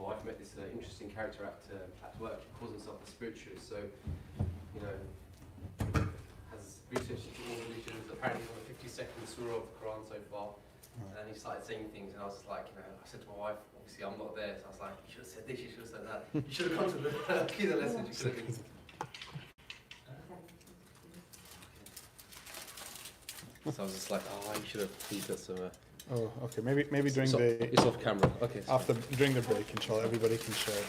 wife, met this interesting character at work. He calls himself a spiritualist. So, you know, has researched into all religions. Apparently, on the 52nd surah of the Quran so far. And then he started saying things, and I was like, you know, I said to my wife, obviously I'm not there, so I was like, you should have said this, you should have said that. You should have come to the Aqidah lesson. You should have been. So I was just like, oh, you should have please got some. Oh, okay. Maybe during it's off camera. Okay. During the break, inshallah, everybody can share it.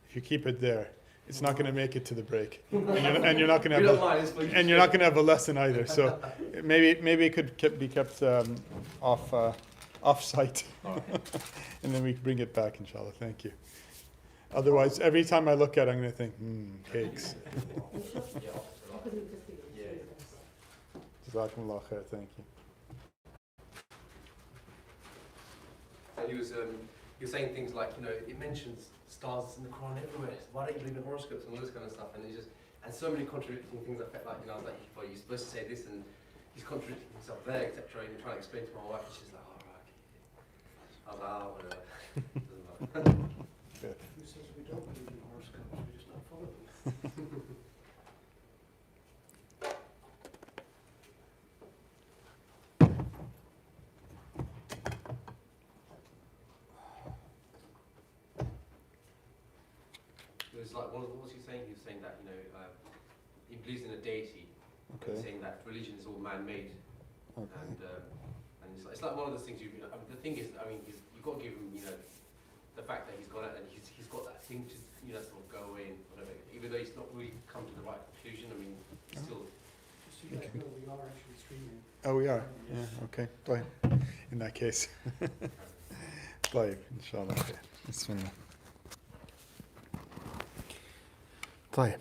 If you keep it there, it's not going to make it to the break, and you're not going to have a lesson either. So maybe it could be kept off site, and then we can bring it back, inshallah. Thank you. Otherwise, every time I look at it, I'm going to think, cakes. Jazakumullah khair, thank you. And he was saying things like, you know, it mentions stars in the Quran everywhere. Why don't you believe in horoscopes and all this kind of stuff? And so many contradicting things. I felt like, you know, I was like, well, you're supposed to say this, and he's contradicting himself there, etc. And trying to explain to my wife, and she's like, oh, right. I was like, oh, whatever. Doesn't matter. Good. Who says we don't believe in horoscopes? We just don't follow them. Like, what was he saying? He was saying that, you know, he believes in a deity. Okay. Saying that religion is all man-made. Okay. And it's like one of those things. The thing is, I mean, you've got to give him, you know, the fact that he's got it and he's got that thing to, you know, sort of go in, whatever. Even though he's not really come to the right conclusion. I mean, he's still. Just so you guys know, we are actually streaming. Oh, we are. Yeah. Okay. Bye. In that case. Bye. Inshallah. Bismillah. طيب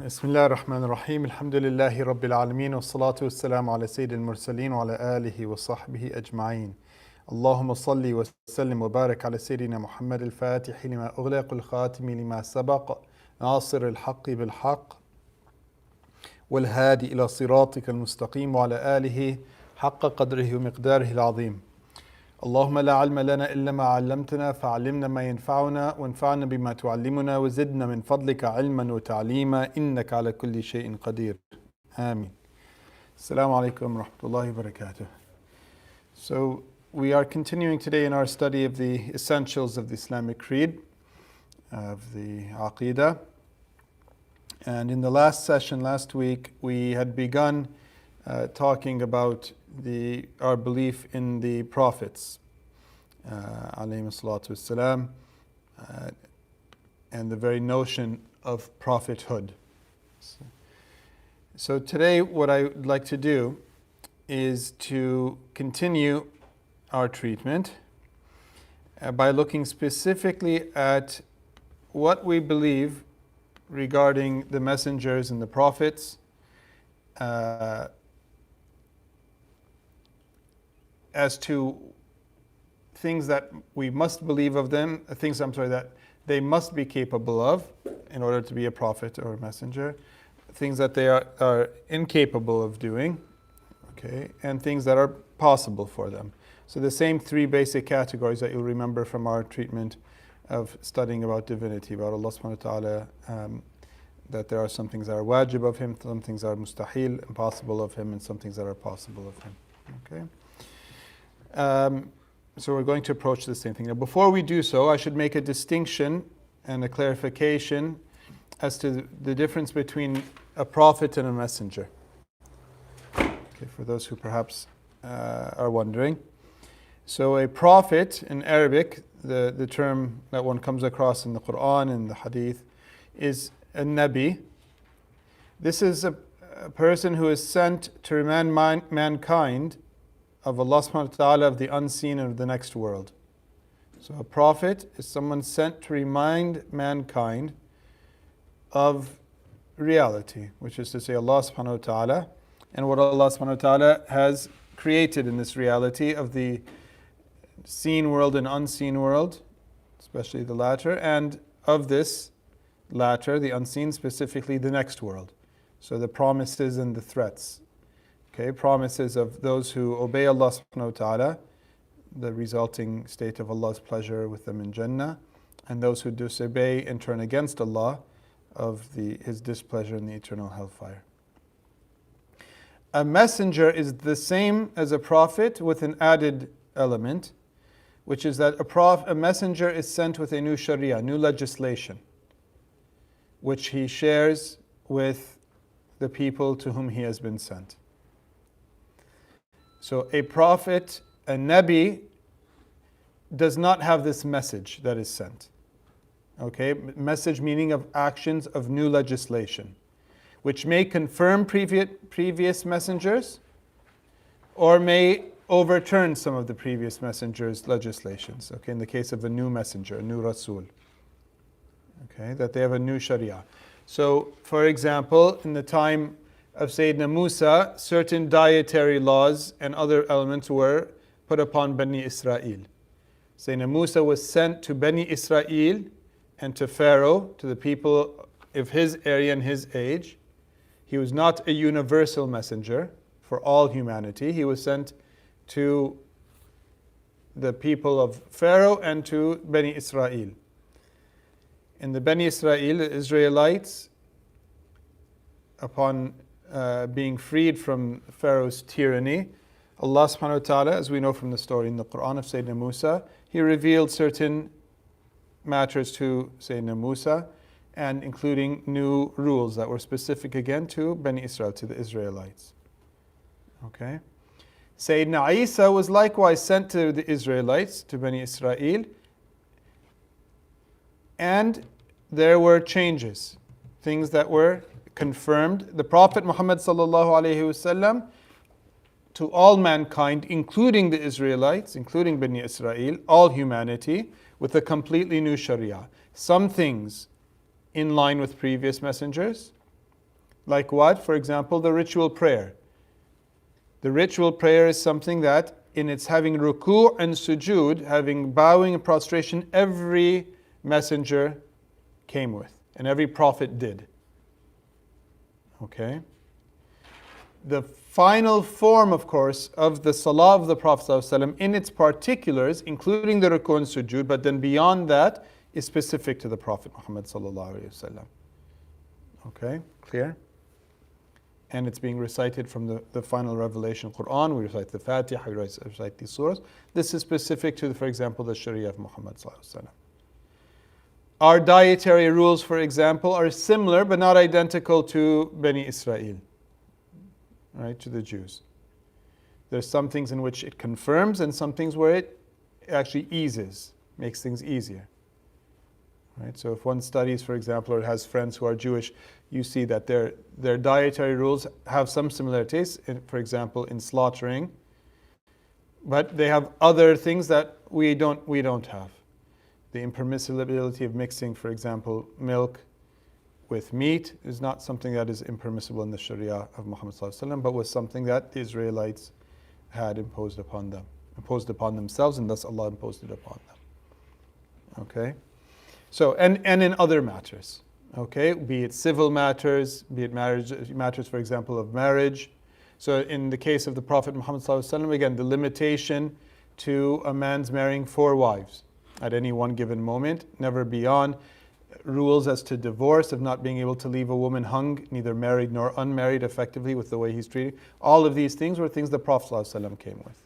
بسم الله الرحمن الرحيم الحمد لله رب العالمين والصلاة والسلام على سيد المرسلين وعلى آله وصحبه أجمعين اللهم صل وسلم وبارك على سيدنا محمد الفاتح لما أغلق الخاتم لما سبق ناصر الحق بالحق والهادي إلى صراطك المستقيم وعلى آله حق قدره ومقداره العظيم اللهم لا علم لنا إلا ما علمتنا فعلمنا ما ينفعنا وانفعنا بما تعلمنا وزدنا من فضلك علما وتعليما إنك على كل شيء قدير آمين. Assalamu alaikum wa rahmatullahi wa barakatuh. So we are continuing today in our study of the essentials of the Islamic creed, of the Aqidah. And in the last session last week, we had begun talking about our belief in the prophets, alayhi salatu wassalam, and the very notion of prophethood. So today what I would like to do is to continue our treatment by looking specifically at what we believe regarding the messengers and the prophets, as to things that we must believe of them, that they must be capable of in order to be a prophet or a messenger, things that they are incapable of doing, okay, and things that are possible for them. So the same three basic categories that you'll remember from our treatment of studying about divinity, about Allah subhanahu wa ta'ala, that there are some things that are wajib of Him, some things that are mustahil, impossible of Him, and some things that are possible of Him, okay. So we're going to approach the same thing. Now, before we do so, I should make a distinction and a clarification as to the difference between a prophet and a messenger. Okay, for those who perhaps are wondering. So a prophet in Arabic, the term that one comes across in the Quran and the Hadith, is a Nabi. This is a person who is sent to remind mankind of Allah subhanahu wa ta'ala, of the unseen and of the next world. So a prophet is someone sent to remind mankind of reality, which is to say Allah subhanahu wa ta'ala, and what Allah subhanahu wa ta'ala has created in this reality of the seen world and unseen world, especially the latter, and of this latter, the unseen, specifically the next world. So the promises and the threats. Okay, promises of those who obey Allah subhanahu wa ta'ala, the resulting state of Allah's pleasure with them in Jannah, and those who disobey and turn against Allah, of His displeasure in the eternal hellfire. A messenger is the same as a prophet with an added element, which is that a messenger is sent with a new sharia, new legislation, which he shares with the people to whom he has been sent. So a prophet, a nabi, does not have this message that is sent. Okay, message meaning of actions of new legislation, which may confirm previous messengers or may overturn some of the previous messengers' legislations. Okay, in the case of a new messenger, a new Rasul. Okay, that they have a new Sharia. So, for example, in the time of Sayyidina Musa, certain dietary laws and other elements were put upon Bani Israel. Sayyidina Musa was sent to Bani Israel and to Pharaoh, to the people of his area and his age. He was not a universal messenger for all humanity. He was sent to the people of Pharaoh and to Bani Israel. In the Bani Israel, the Israelites, upon being freed from Pharaoh's tyranny, Allah subhanahu wa ta'ala, as we know from the story in the Quran of Sayyidina Musa, He revealed certain matters to Sayyidina Musa, and including new rules that were specific again to Bani Israel, to the Israelites. Okay? Sayyidina Isa was likewise sent to the Israelites, to Bani Israel, and there were changes, things that were confirmed. The Prophet Muhammad sallallahu alaihi wasallam, to all mankind, including the Israelites, including Bani Israel, all humanity, with a completely new Sharia. Some things in line with previous messengers, like what? For example, the ritual prayer. The ritual prayer is something that, in its having ruku' and sujood, having bowing and prostration, every messenger came with, and every prophet did. Okay? The final form, of course, of the salah of the Prophet ﷺ in its particulars, including the ruku' and sujood, but then beyond that, is specific to the Prophet Muhammad ﷺ. Okay? Clear? And it's being recited from the final revelation Quran. We recite the Fatiha, we recite these surahs. This is specific to, for example, the Sharia of Muhammad ﷺ. Our dietary rules, for example, are similar but not identical to Bani Israel, right, to the Jews. There's some things in which it confirms and some things where it actually eases, makes things easier. Right? So if one studies, for example, or has friends who are Jewish, you see that their dietary rules have some similarities, for example, in slaughtering, but they have other things that we don't have. The impermissibility of mixing, for example, milk with meat is not something that is impermissible in the Sharia of Muhammad ﷺ, but was something that the Israelites had imposed upon themselves, and thus Allah imposed it upon them. Okay? So, and in other matters, okay? Be it civil matters, be it matters, for example, of marriage. So in the case of the Prophet Muhammad ﷺ, again, the limitation to a man's marrying 4 wives at any one given moment, never beyond. Rules as to divorce, of not being able to leave a woman hung, neither married nor unmarried, effectively with the way he's treated. All of these things were things the Prophet ﷺ came with.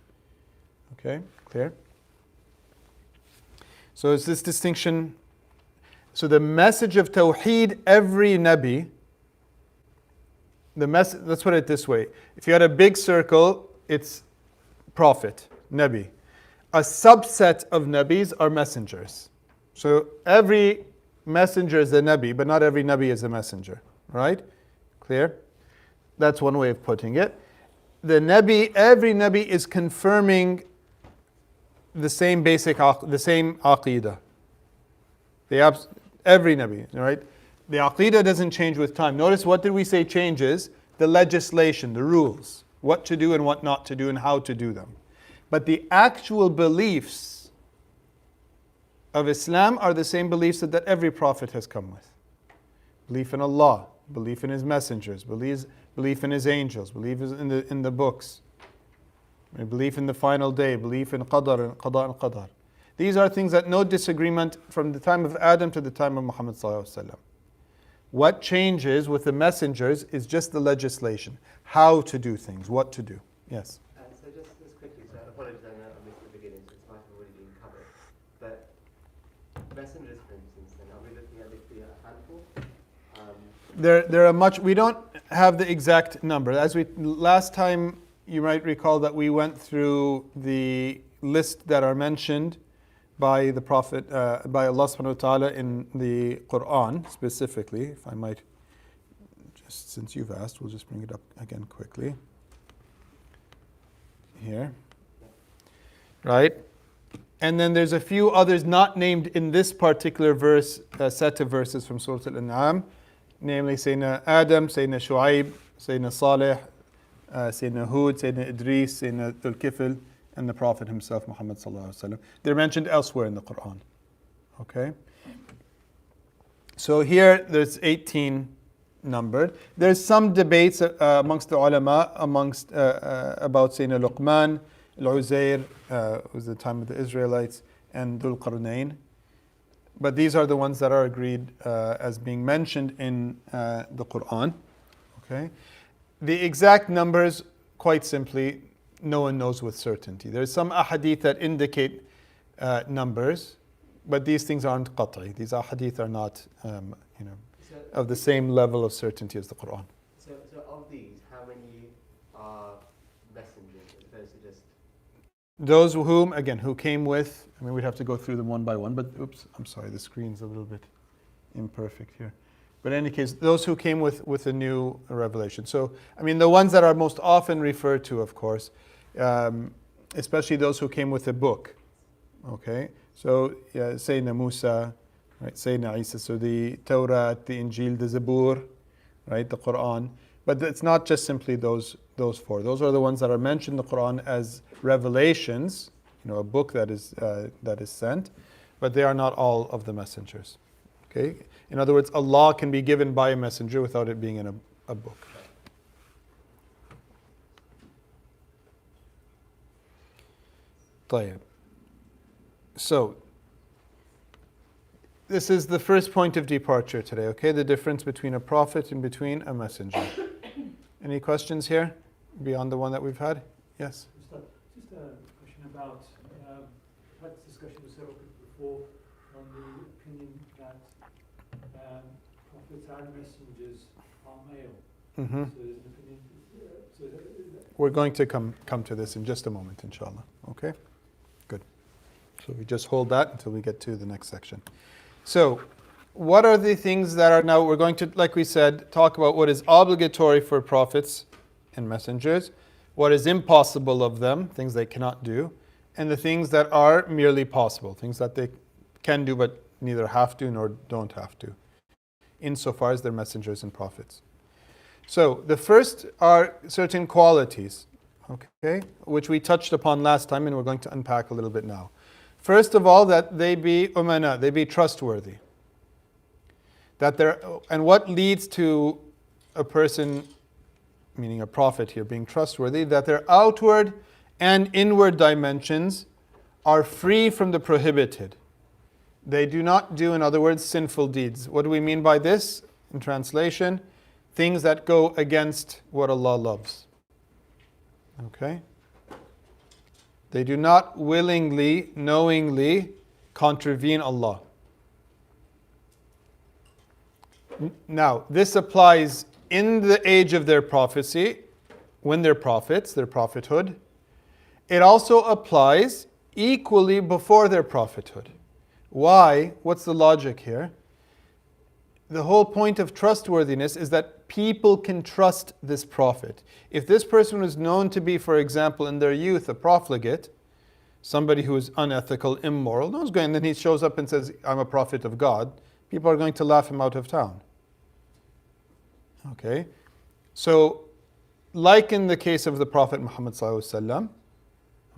Okay, clear? So it's this distinction. So the message of Tawheed, every Nabi, let's put it this way. If you had a big circle, it's Prophet, Nabi. A subset of Nabis are messengers. So every messenger is a Nabi, but not every Nabi is a messenger. Right? Clear? That's one way of putting it. Every Nabi is confirming the same Aqidah. Every Nabi, right? The Aqidah doesn't change with time. Notice, what did we say changes? The legislation, the rules. What to do and what not to do and how to do them. But the actual beliefs of Islam are the same beliefs that every prophet has come with. Belief in Allah, belief in His messengers, belief in His angels, belief in the books. belief in the final day, belief in qadar and qadar. These are things that no disagreement from the time of Adam to the time of Muhammad sallallahu alaihi wasallam. What changes with the messengers is just the legislation, how to do things, what to do. Yes? So just quickly, so apologies, I know I missed the beginning, so this might have already been covered. But messengers, for instance, then are we looking at it to be a handful? There are much, we don't have the exact number. Last time, you might recall that we went through the list that are mentioned by the Prophet, by Allah subhanahu wa ta'ala in the Quran specifically. If I might, just since you've asked, we'll just bring it up again quickly. Here. Right? And then there's a few others not named in this particular verse, set of verses from Surah Al-An'am, namely Sayyidina Adam, Sayyidina Shu'aib, Sayyidina Salih, Sayyidina Hud, Sayyidina Idris, Sayyidina Dhul-Kifl, and the Prophet himself, Muhammad sallallahu alaihi wasallam. They're mentioned elsewhere in the Quran. Okay? So here there's 18 numbered. There's some debates amongst the ulama about Sayyidina Luqman, Al-Uzair, was the time of the Israelites, and Dhul Qarnayn. But these are the ones that are agreed as being mentioned in the Quran. Okay? The exact numbers, quite simply, no one knows with certainty. There's some ahadith that indicate numbers, but these things aren't qat'i. These ahadith are not, of the same level of certainty as the Quran. So of these, how many are messengers as opposed to just? Those who came with, we'd have to go through them one by one, but oops, I'm sorry, the screen's a little bit imperfect here. But in any case, those who came with a new revelation. So, the ones that are most often referred to, of course, especially those who came with a book. Okay? So, Sayyidina Musa, right? Sayyidina Isa, so the Torah, the Injil, the Zabur, right? The Quran. But it's not just simply those four. Those are the ones that are mentioned in the Quran as revelations, a book that is sent, but they are not all of the messengers. Okay? In other words, Allah can be given by a messenger without it being in a book. طيب. So, this is the first point of departure today, okay? The difference between a prophet and between a messenger. Any questions here beyond the one that we've had? Yes? Just a question about, had this discussion with several people before on the opinion that prophets and messengers are male. Mm-hmm. So there's an opinion. We're going to come to this in just a moment, inshallah. Okay? Good. So we just hold that until we get to the next section. So, what are the things that are now, we're going to, like we said, talk about what is obligatory for prophets and messengers, what is impossible of them, things they cannot do, and the things that are merely possible, things that they can do but neither have to nor don't have to, insofar as they're messengers and prophets. So, the first are certain qualities, okay, which we touched upon last time and we're going to unpack a little bit now. First of all, that they be umana, they be trustworthy. And what leads to a person, meaning a prophet here, being trustworthy, that their outward and inward dimensions are free from the prohibited. They do not do, in other words, sinful deeds. What do we mean by this? In translation, things that go against what Allah loves. Okay? They do not willingly, knowingly contravene Allah. Now, this applies in the age of their prophecy, when they're prophets, their prophethood. It also applies equally before their prophethood. Why? What's the logic here? The whole point of trustworthiness is that people can trust this prophet. If this person was known to be, for example, in their youth, a profligate, somebody who is unethical, immoral, no one's going, and then he shows up and says, I'm a prophet of God, people are going to laugh him out of town. Okay? So, like in the case of the Prophet Muhammad sallallahu alaihi wasallam,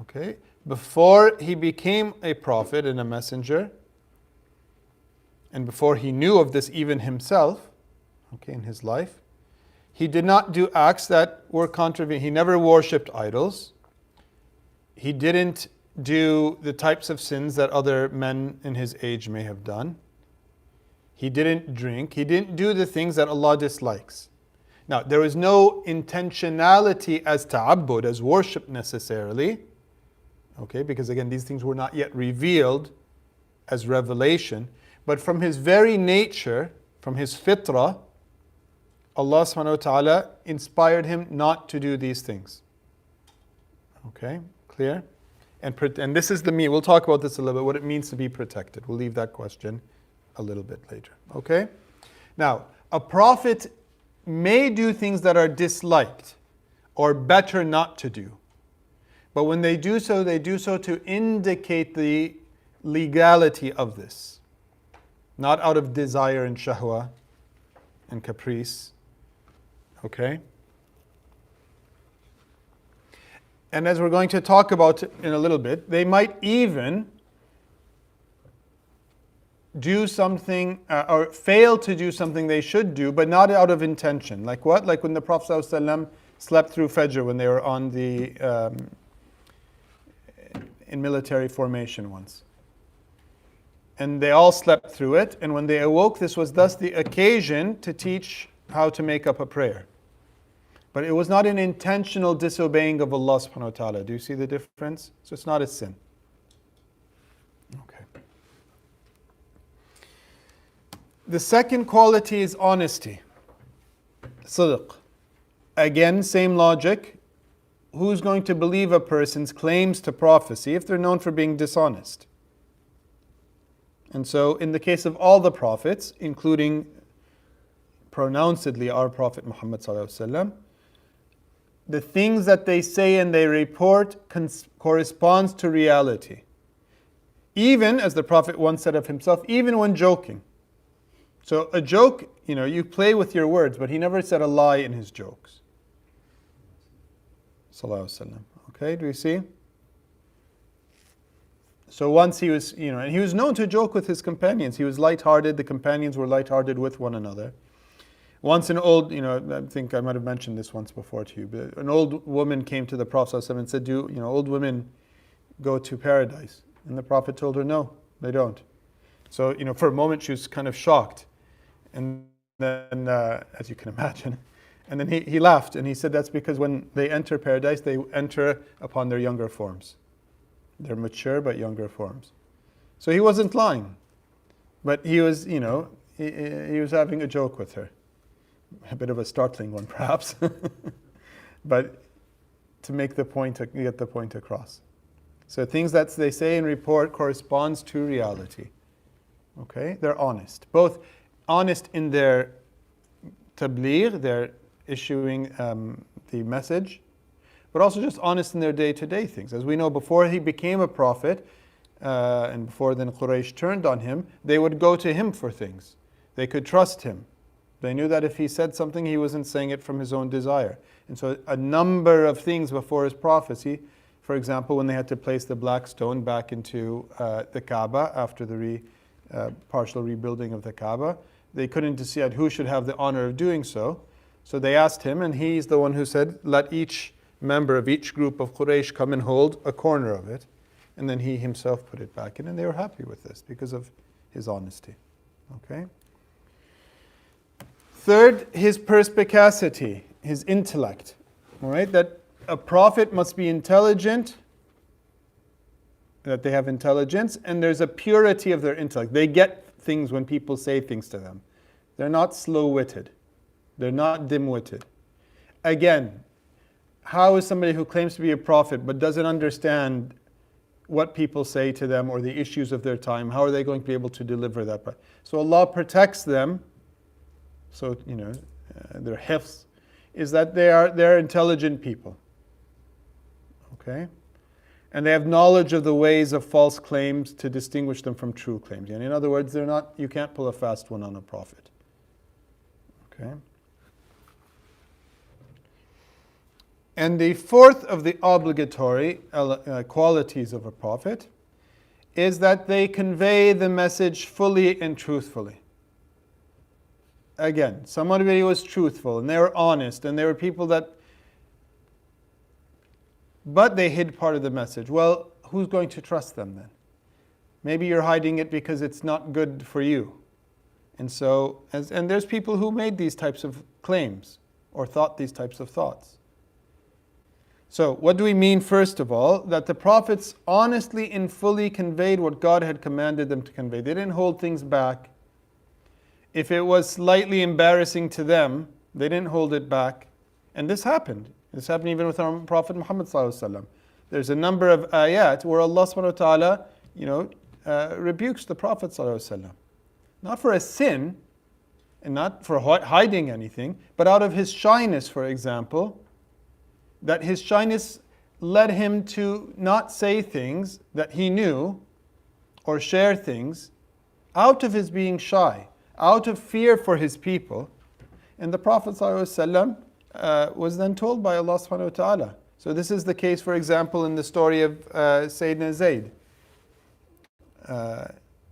okay, before he became a prophet and a messenger, and before he knew of this even himself, okay, in his life, he did not do acts that were contravening. He never worshipped idols. He didn't do the types of sins that other men in his age may have done. He didn't drink. He didn't do the things that Allah dislikes. Now, there was no intentionality as ta'abbud, as worship necessarily. Okay, because again, these things were not yet revealed as revelation. But from his very nature, from his fitrah, Allah subhanahu wa ta'ala inspired him not to do these things. Okay, clear? And this is the mean. We'll talk about this a little bit, what it means to be protected. We'll leave that question a little bit later. Okay? Now, a prophet may do things that are disliked or better not to do. But when they do so to indicate the legality of this. Not out of desire and shahwa and caprice. Okay? And as we're going to talk about in a little bit, they might even do something or fail to do something they should do, but not out of intention. Like what? Like when the Prophet ﷺ slept through Fajr when they were on the in military formation once. And they all slept through it, and when they awoke, this was thus the occasion to teach how to make up a prayer. But it was not an intentional disobeying of Allah subhanahu wa ta'ala. Do you see the difference? So it's not a sin. Okay. The second quality is honesty. Sidq. Again, same logic. Who's going to believe a person's claims to prophecy if they're known for being dishonest? And so, in the case of all the prophets, including pronouncedly our Prophet Muhammad sallallahu alaihi wasallam, the things that they say and they report corresponds to reality. Even, as the Prophet once said of himself, even when joking. So a joke, you play with your words, but he never said a lie in his jokes. Sallallahu alaihi wasallam. Okay, do you see? So once he was, and he was known to joke with his companions. He was lighthearted, the companions were lighthearted with one another. Once an old, I think I might have mentioned this once before to you, but an old woman came to the Prophet ﷺ and said, do old women go to paradise? And the Prophet told her, no, they don't. So, for a moment she was kind of shocked. And then, as you can imagine, and then he laughed and he said that's because when they enter paradise, they enter upon their younger forms. They're mature but younger forms. So he wasn't lying, but he was, he was having a joke with her. A bit of a startling one, perhaps, but to make the point, get the point across. So things that they say and report corresponds to reality. Okay, they're honest. Both honest in their tabligh, their issuing the message, but also just honest in their day-to-day things. As we know, before he became a prophet, and before then Quraysh turned on him, they would go to him for things. They could trust him. They knew that if he said something, he wasn't saying it from his own desire. And so a number of things before his prophecy, for example, when they had to place the black stone back into the Kaaba after the partial rebuilding of the Kaaba, they couldn't decide who should have the honor of doing so. So they asked him, and he's the one who said, let each member of each group of Quraysh come and hold a corner of it. And then he himself put it back in, and they were happy with this because of his honesty. Okay? Third, his perspicacity, his intellect. All right, that a prophet must be intelligent, that they have intelligence, and there's a purity of their intellect. They get things when people say things to them. They're not slow-witted. They're not dim-witted. Again, how is somebody who claims to be a prophet but doesn't understand what people say to them or the issues of their time, how are they going to be able to deliver that? So Allah protects them. So, their hifz is that they're intelligent people. Okay? And they have knowledge of the ways of false claims to distinguish them from true claims. And in other words, you can't pull a fast one on a prophet. Okay? And the fourth of the obligatory qualities of a prophet is that they convey the message fully and truthfully. Again, somebody was truthful and they were honest and they were people that but they hid part of the message. Well, who's going to trust them then? Maybe you're hiding it because it's not good for you. And so, and there's people who made these types of claims or thought these types of thoughts. So, what do we mean, first of all? That the prophets honestly and fully conveyed what God had commanded them to convey. They didn't hold things back. If it was slightly embarrassing to them, they didn't hold it back. And this happened. This happened even with our Prophet Muhammad sallallahu alaihi wasallam. There's a number of ayat where Allah subhanahu wa ta'ala, rebukes the Prophet sallallahu alaihi wasallam. Not for a sin, and not for hiding anything, but out of his shyness, for example, that his shyness led him to not say things that he knew or share things out of his being shy, out of fear for his people. And the Prophet ﷺ was then told by Allah subhanahu wa ta'ala. So this is the case, for example, in the story of Sayyidina Zayd,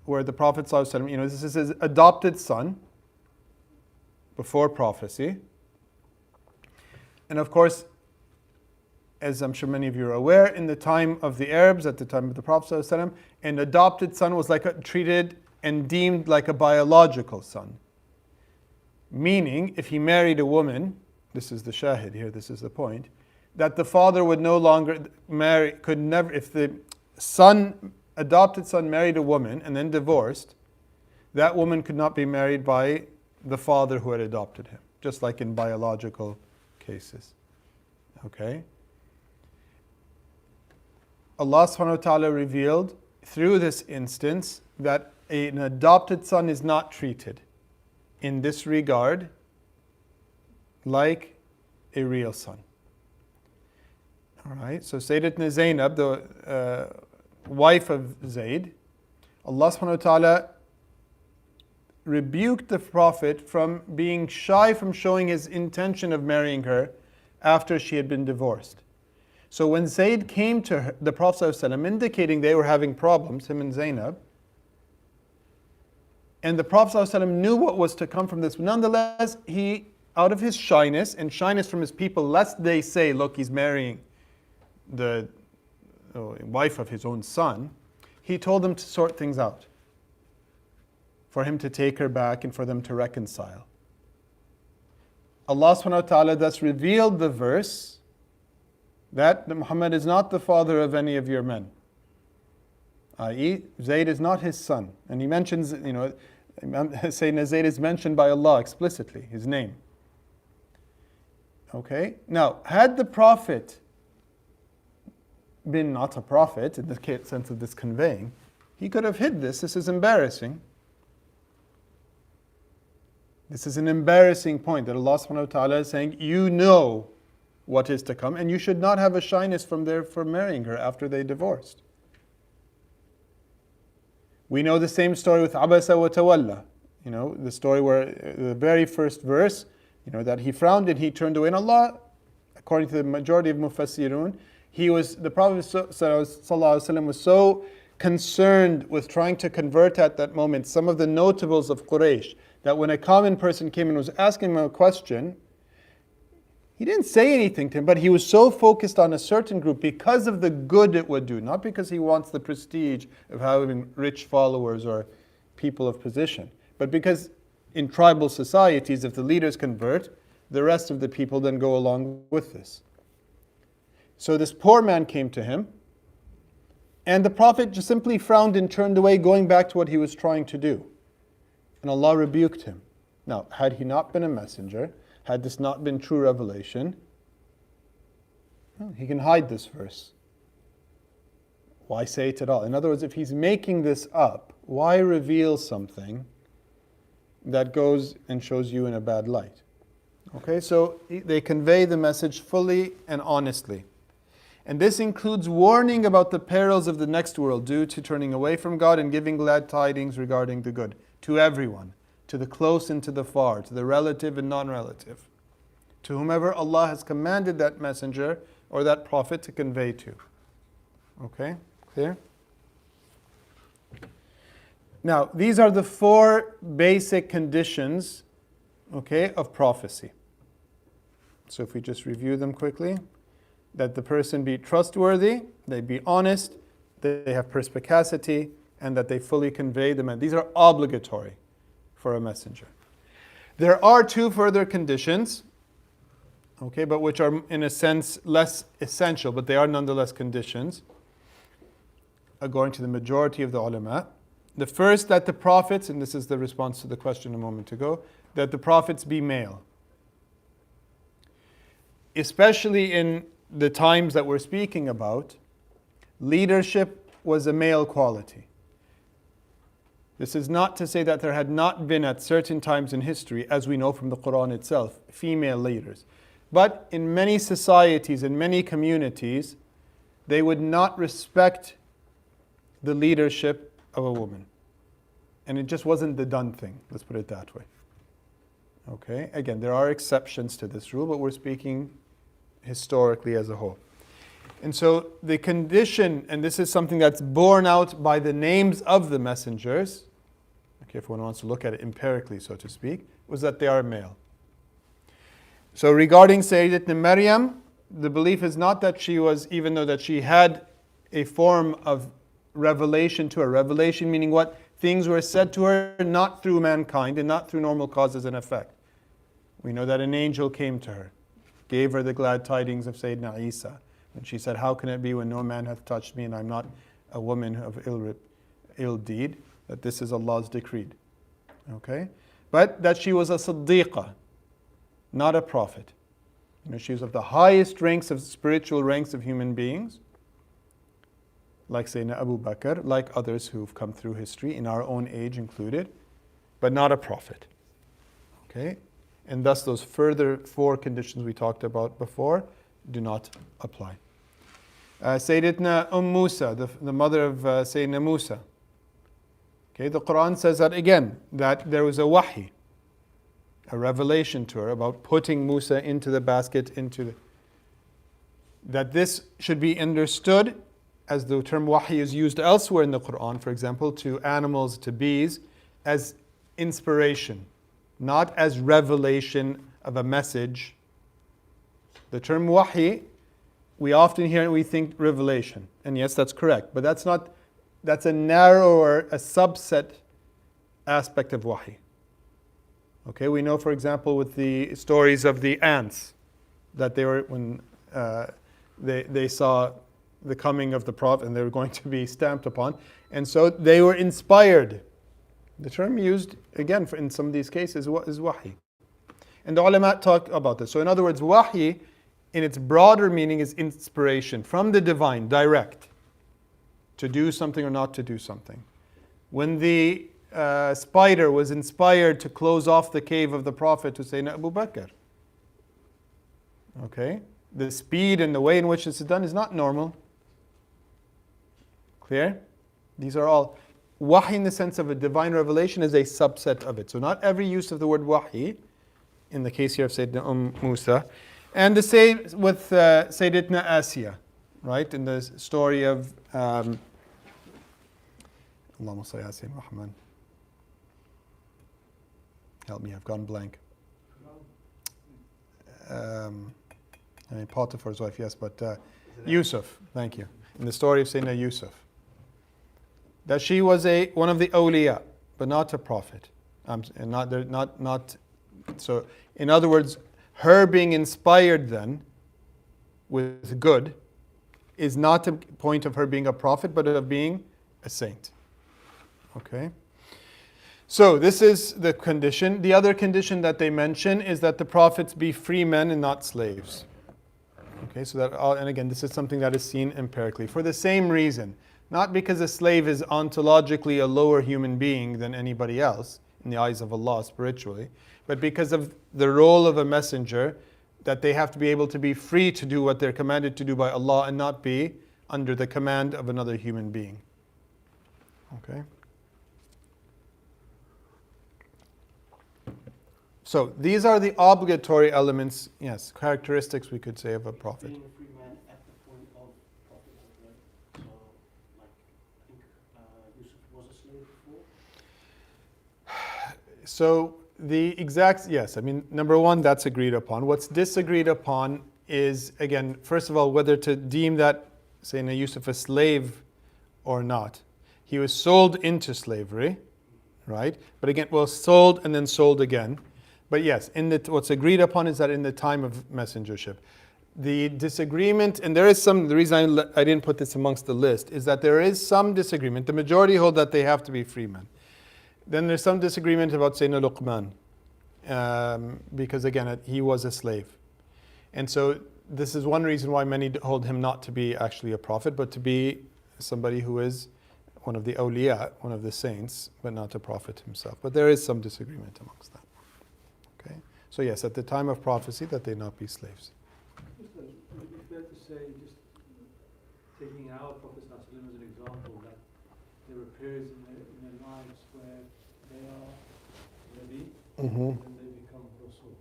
where the Prophet ﷺ, this is his adopted son before prophecy. And of course, as I'm sure many of you are aware, in the time of the Arabs, at the time of the Prophet ﷺ, an adopted son was treated and deemed like a biological son. Meaning, if he married a woman, this is the shahid here, this is the point, that the father would no longer marry, could never, if the adopted son married a woman and then divorced, that woman could not be married by the father who had adopted him, just like in biological cases. Okay? Allah subhanahu wa ta'ala revealed through this instance that an adopted son is not treated in this regard like a real son. Alright, so Sayyidatuna Zainab, the wife of Zayd, Allah subhanahu wa ta'ala rebuked the Prophet from being shy from showing his intention of marrying her after she had been divorced. So when Zayd came to her, the Prophet ﷺ, indicating they were having problems, him and Zainab, and the Prophet ﷺ knew what was to come from this. Nonetheless, he, out of his shyness and shyness from his people, lest they say, look, he's marrying the wife of his own son, he told them to sort things out, for him to take her back and for them to reconcile. Allah subhanahu wa ta'ala thus revealed the verse that Muhammad is not the father of any of your men, i.e. Zayd is not his son. And he mentions, Sayyidina Zayd is mentioned by Allah explicitly, his name. Okay, now had the Prophet been not a prophet in the sense of this conveying, he could have hid this. This is embarrassing. This is an embarrassing point that Allah subhanahu wa ta'ala is saying, you know what is to come, and you should not have a shyness for marrying her after they divorced. We know the same story with Abasa wa Tawalla. The story where the very first verse, that he frowned and he turned away. And Allah, according to the majority of Mufassirun, the Prophet ﷺ was so concerned with trying to convert at that moment some of the notables of Quraysh, that when a common person came and was asking him a question, he didn't say anything to him, but he was so focused on a certain group because of the good it would do, not because he wants the prestige of having rich followers or people of position, but because in tribal societies, if the leaders convert, the rest of the people then go along with this. So this poor man came to him, and the Prophet just simply frowned and turned away, going back to what he was trying to do. And Allah rebuked him. Now, had he not been a messenger, had this not been true revelation, he can hide this verse. Why say it at all? In other words, if he's making this up, why reveal something that goes and shows you in a bad light? Okay, so they convey the message fully and honestly. And this includes warning about the perils of the next world due to turning away from God and giving glad tidings regarding the good to everyone, to the close and to the far, to the relative and non-relative, to whomever Allah has commanded that messenger or that prophet to convey to. Okay, clear? Now, these are the 4 basic conditions, of prophecy. So if we just review them quickly. that the person be trustworthy, they be honest, they have perspicacity, and that they fully convey the message. These are obligatory for a messenger. There are two further conditions, okay, but which are in a sense less essential, but they are nonetheless conditions, according to the majority of the ulama. The first, that the prophets, and this is the response to the question a moment ago, that the prophets be male. Especially in the times that we're speaking about, leadership was a male quality. This is not to say that there had not been at certain times in history, as we know from the Quran itself, female leaders. But in many societies, in many communities, they would not respect the leadership of a woman. And it just wasn't the done thing, let's put it that way. Okay, again, there are exceptions to this rule, but we're speaking historically as a whole. And so the condition, and this is something that's borne out by the names of the messengers, okay, if one wants to look at it empirically, so to speak, was that they are male. So regarding Sayyidatna Maryam, the belief is not that she was, even though that she had a form of revelation to her. Revelation meaning what? Things were said to her not through mankind and not through normal causes and effect. We know that an angel came to her, gave her the glad tidings of Sayyidina Isa. And she said, how can it be when no man hath touched me and I'm not a woman of ill deed, that this is Allah's decreed. Okay? But that she was a Siddiqah, not a prophet. You know, she was of the highest ranks of spiritual ranks of human beings, like Sayyidina Abu Bakr, like others who've come through history, in our own age included, but not a prophet. Okay? And thus those further four conditions we talked about before do not apply. Sayyidatna Musa, the mother of Sayyidina Musa. Okay, the Quran says that again, that there was a wahi, a revelation to her about putting Musa into the basket, that this should be understood as the term wahi is used elsewhere in the Quran, for example, to animals, to bees, as inspiration, not as revelation of a message. The term wahi, we often hear and we think revelation. And yes, that's correct. But that's a narrower, a subset aspect of wahi. Okay, we know, for example, with the stories of the ants, that they were, when they saw the coming of the Prophet and they were going to be stamped upon. And so they were inspired. The term used, again, in some of these cases, is wahi. And the ulama talk about this. So in other words, wahi, in its broader meaning, is inspiration from the divine, direct, to do something or not to do something. When the spider was inspired to close off the cave of the Prophet to Sayyidina Abu Bakr, okay, the speed and the way in which this is done is not normal. Clear? These are all wahi in the sense of a divine revelation is a subset of it. So not every use of the word wahi, in the case here of Sayyidina Musa. And the same with Sayyidatna Asiya, right? In the story of Allahumma salli ala Sayyidina Muhammad. Help me, I've gone blank. Potiphar's wife, yes, but Yusuf, thank you. In the story of Sayyidina Yusuf. That she was one of the awliya, but not a prophet. So, in other words, her being inspired then with good is not a point of her being a prophet, but of being a saint. Okay? So, this is the condition. The other condition that they mention is that the prophets be free men and not slaves. Okay, so that, and again, this is something that is seen empirically. For the same reason, not because a slave is ontologically a lower human being than anybody else in the eyes of Allah spiritually, but because of the role of a messenger, that they have to be able to be free to do what they're commanded to do by Allah and not be under the command of another human being. Okay? So these are the obligatory elements, yes, characteristics we could say of a prophet. Being a free man at the point of prophethood, right? So, like, I think Yusuf was a slave before. So the exact, yes, I mean, number one, that's agreed upon. What's disagreed upon is, again, first of all, whether to deem that Sayyidina Yusuf a slave or not. He was sold into slavery, right? But again, well, sold and then sold again. But yes, what's agreed upon is that in the time of messengership. The disagreement, and there is some, the reason I didn't put this amongst the list, is that there is some disagreement. The majority hold that they have to be free men. Then there's some disagreement about Sayyidina Luqman, because again, he was a slave. And so this is one reason why many hold him not to be actually a prophet, but to be somebody who is one of the awliya, one of the saints, but not a prophet himself. But there is some disagreement amongst them. Okay? So yes, at the time of prophecy, that they not be slaves. Would it be fair to say, just taking our Prophet as an example, that there are periods in their lives where they are Nabi, and then they become Rasul?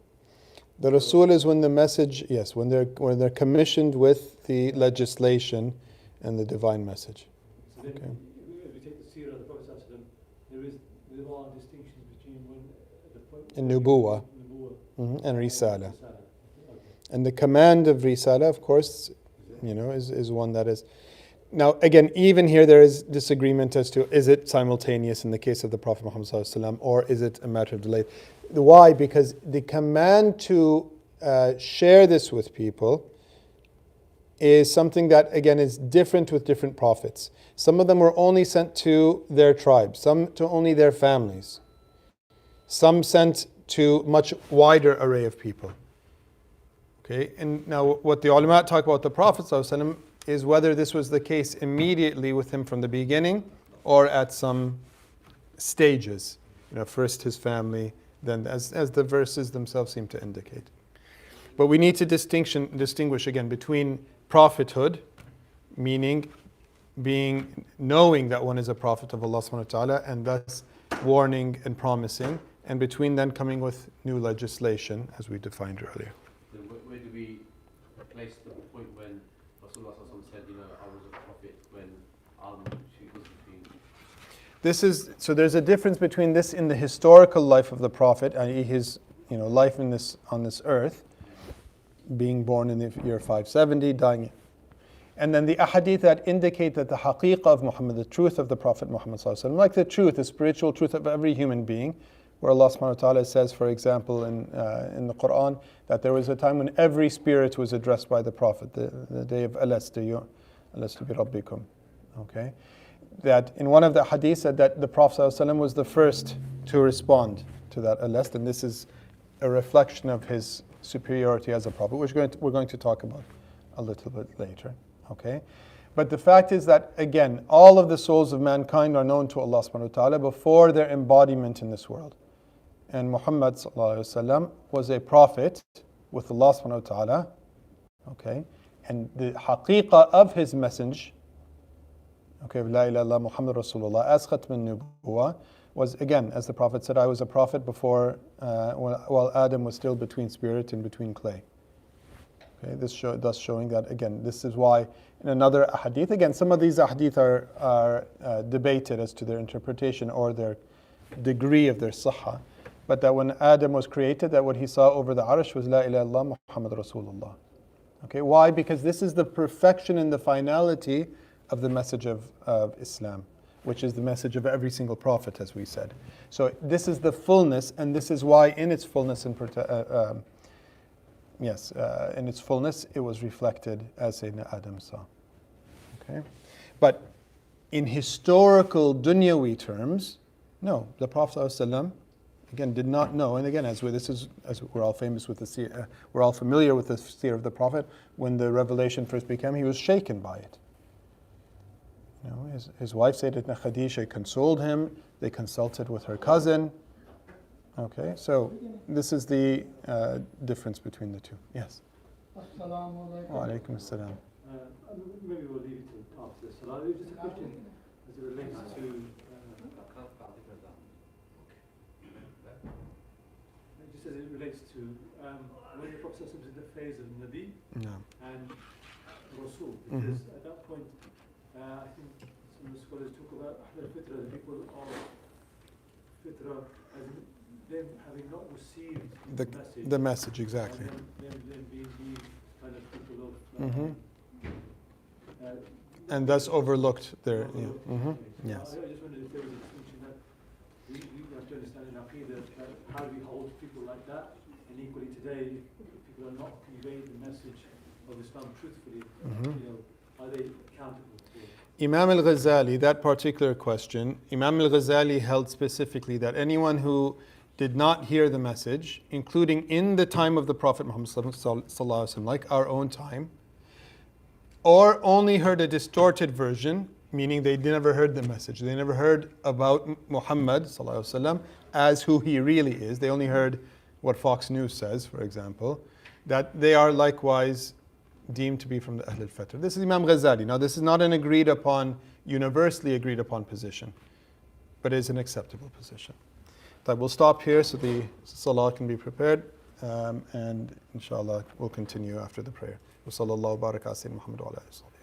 The Rasul is when the message, yes, when they're commissioned with the legislation and the divine message. So then, if we take the seerah of the Prophet, there are distinctions between when the point In Nubuwa and Risala. And the command of Risala, of course, is one that is. Now, again, even here there is disagreement as to is it simultaneous in the case of the Prophet Muhammad ﷺ, or is it a matter of delay? Why? Because the command to share this with people is something that, again, is different with different prophets. Some of them were only sent to their tribes, some to only their families, some sent to much wider array of people. Okay, and now what the ulama talk about the Prophet ﷺ is whether this was the case immediately with him from the beginning or at some stages. First his family, then as the verses themselves seem to indicate. But we need to distinguish again between prophethood, meaning knowing that one is a prophet of Allah subhanahu wa ta'ala, and thus warning and promising, and between then coming with new legislation as we defined earlier. Then where do we place the point when Rasulullah said, I was a prophet, when she was between? So there's a difference between this in the historical life of the Prophet, i.e. his life on this earth, being born in the year 570, dying. And then the ahadith that indicate that the haqiqah of Muhammad, the truth of the Prophet Muhammad ﷺ, like the truth, the spiritual truth of every human being, where Allah subhanahu wa ta'ala says, for example, in the Quran, that there was a time when every spirit was addressed by the Prophet, the day of Alastu bi Rabbikum. Okay? That in one of the hadiths said that the Prophet ﷺ was the first to respond to that Alast, and this is a reflection of his superiority as a prophet, which we're going to talk about a little bit later. Okay? But the fact is that, again, all of the souls of mankind are known to Allah subhanahu wa ta'ala before their embodiment in this world. And Muhammad sallallahu alaihi wasallam was a prophet with Allah subhanahu wa ta'ala. Okay? And the haqiqah of his message, okay, La ilaha illallah Muhammad Rasulullah, as khatm al-nubuwah, was, again, as the Prophet said, I was a prophet before, while Adam was still between spirit and between clay. Okay, thus showing that, again, this is why in another hadith, again, some of these hadith are debated as to their interpretation or their degree of their sahha, but that when Adam was created, that what he saw over the arsh was La ilaha illallah Muhammad Rasulullah. Okay, why? Because this is the perfection and the finality of the message of Islam, which is the message of every single prophet, as we said. So this is the fullness, and this is why in its fullness in its fullness, it was reflected as Sayyidina Adam saw. Okay, but in historical dunyawi terms, no, the Prophet ﷺ, again, did not know. And again, as we're all famous with the we're all familiar with the seer of the Prophet. When the revelation first became, he was shaken by it. His wife Sayyidatuna Khadija consoled him. They consulted with her cousin. Okay, so this is the difference between the two. Yes. Assalamu alaikum. Wa alaikum assalam. Maybe we'll leave it after this. Talal, just a question as it relates to. Just as it relates to when the Prophet is in the phase of Nabi and Rasul, because at that point, I think some of the scholars talk about the fitra, the people of fitra, as in them having not received the message. The message, exactly. And them being kind of And thus overlooked their, yeah. Yes. I just wondered if there was a distinction that we have to understand in Aqidah that how do we hold people like that, and equally today, if people are not conveying the message of Islam truthfully, are they accountable for? Imam al-Ghazali, that particular question, Imam al-Ghazali held specifically that anyone who did not hear the message, including in the time of the Prophet Muhammad sallallahu alaihi wasallam, like our own time, or only heard a distorted version, meaning they never heard the message. They never heard about Muhammad sallallahu alaihi wasallam as who he really is. They only heard what Fox News says, for example, that they are likewise deemed to be from the Ahl al-Fatra. This is Imam Ghazali. Now this is not an agreed upon, universally agreed upon position, but it is an acceptable position. But we'll stop here so the salah can be prepared, and inshallah we'll continue after the prayer. وصلى الله وبارك على سيدنا محمد وعلى آله وصحبه